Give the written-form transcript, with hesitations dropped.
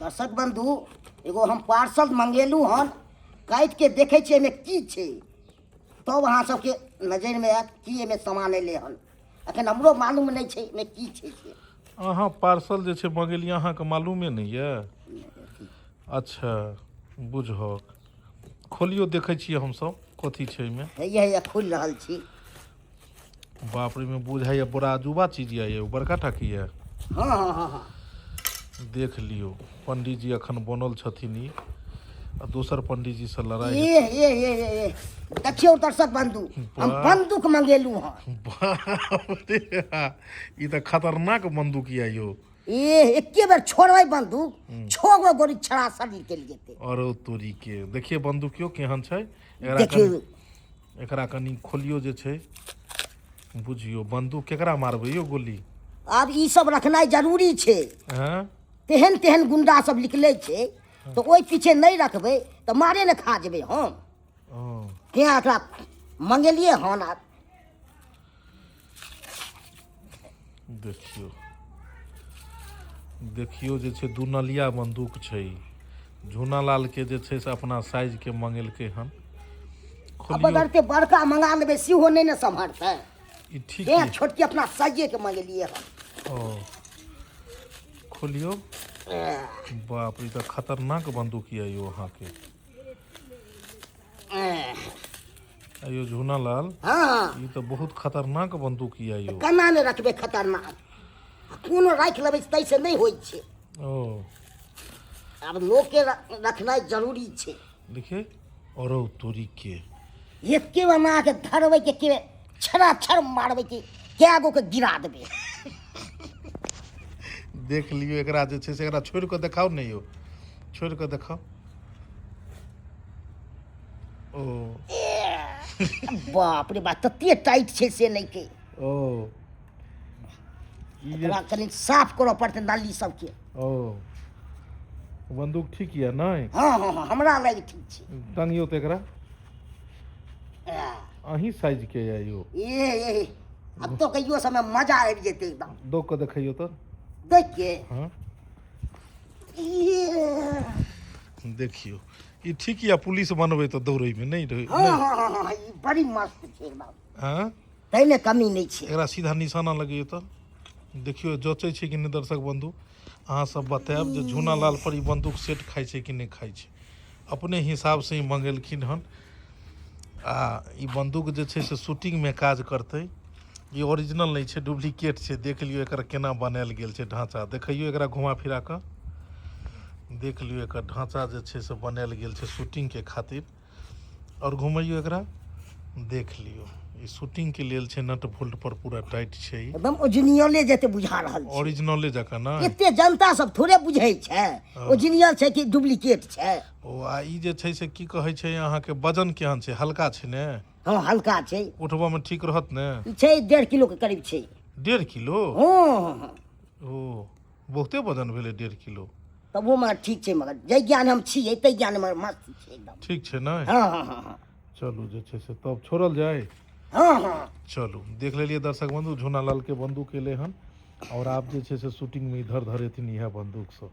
दर्शक बंधु एगो हम पार्सल मंगेलू हन काटि के देखे छियै एहिमे की छै तब अहाँ सबके नजर में आयत कि एहिमे सामान एलै हन अखन हमरो मालूम नहीं छै एहिमे की छै से अहाँ पार्सल जे छै मंगेलियै अहाँके मालूमे नहीं ये। अच्छा बुझहक खोलियो देखै छियै हमसब कथी छै एहिमे। हैया खुलि रहल छी। बाप रे में बुझाइए बड़ा अजूबा चीज ये बड़का टाकी ये। हाँ हाँ हाँ हाँ देख लियो पंडित जी अखन बनल छथिन ई आ दोसर पंडित जी से लड़ाई ये देखियो दर्शक बंधु हम बंदूक मंगेलू हन। बाप रे ई तो खतरनाक बंदूक ये यो। एके बेर छोड़बै बंदूक 6 गो गोली छड़ासर निकलि जेतै। और तोरी के देखिए बंदूकियो केहन छै देखियो एकरा कनी खोलियो जे छै बुझियो बंदूक केकरा मारबै यो गोली। आब ई सब रखनाइ जरूरी छै। हैं तेहन तेहन गुंडा सब निकले छै तो ओहि पीछे नहीं रखबै तो मारे न खा जेबै हम। क्या एकरा मंगेलिए हन आब देखियो देखियो जे छै दू नलिया बंदूक छै झूना लाल के जे छै से अपना साइज के मंगेलकै हन। अब अगरते बड़का मंगा लेबै सेहो नहीं न सम्हरतै। ई ठीक क्या है छोटकी अपना साइजे के मंगेलिए हन। ओ खोलियो बाप रे तो खतरनाक बंदूक ये यो अहाँ के। अयो झूना लाल हाँ ई तो बहुत खतरनाक बंदूक ये यो। केना नहीं रखबै खतरनाक कोनो राखि लेबै तैसे नहीं होइ छै। ओ अब लोग के रखनाइ जरूरी छै। देखिए और तोरी के एके बना के धरबै के छड़ा छड़ मारबै के कै गो के गिरा देबै। देख लियो एकरा जे छै से एकरा छोड़ के देखाओ नहीं यो छोड़ के देखाओ। ओ बाप रे बाप तते टाइट छै से नहीं के ओ ई जे एकरा कनी साफ करऽ पड़तै नाली सबके। ओ बंदूक ठीक ये नहीं। हाँ हाँ हाँ हमरा लागि ठीक छै। टंगियो तो एकरा अही साइज के ये यो। ए अब तो कहियो समय मजा आबि जेतै एकदम दो के देखियो तो देख के। हाँ ये देखियो ई ठीक या पुलिस बनबै तो दौड़ै में नहीं रहे। हाँ हाँ हाँ हाँ ई बड़ी मस्त छै एकदम हाँ तैने कमी नहीं छै। एकरा सीधा निशाना लगियो तो देखियो जचै छै कि नहीं दर्शक बंधु अहाँ सब बतायब जे झूना लाल पर ई बंदूक सेट खाइ छै कि नहीं खाइ छै। अपने हिसाब से ही मंगेलखिन हन आ ई बंदूक जे छै से शूटिंग में काज करतै। ई ओरिजिनल नहीं छै डुप्लीकेट छै। देख लियो एकरा केना बनायल गेल छै ढांचा देखियो एकरा घुमा फिरा के देख लियो एकर ढांचा जे छै से बनायल गेल छै शूटिंग के खातिर और घुमैयो एकरा देख लियो ई शूटिंग के लेल छै नट बोल्ट पर पूरा टाइट छै एकदम ओरिजिनले जते बुझा रहल छै। ओरिजिनले जकाँ ना एते जनता सब थोड़े बुझै छै ओरिजिनल छै कि डुप्लीकेट छै। ओ आ ई जे छै से की कहै छै अहाँ के वजन केहन छै हल्का छै ने। हाँ हल्का छै उठबा में ठीक रहत ने। ई छै 1.5 किलो के करीब छै। 1.5 किलो हाँ ओ बहुते वजन भेलै 1.5 किलो। तब वो मगर ठीक छै मगर जै ज्ञान हम छियै तै ज्ञान मगर मस्त छै एकदम। ठीक छै ना। हाँ हाँ हाँ हाँ चलू जे छै से तब छोड़ल जाए। हाँ हाँ चलू देख लेलिए दर्शक बंधु झूना लाल के बंदूक एले हन और आप जे छै से शूटिंग में इधर धरेथिन यह बंदूक सब।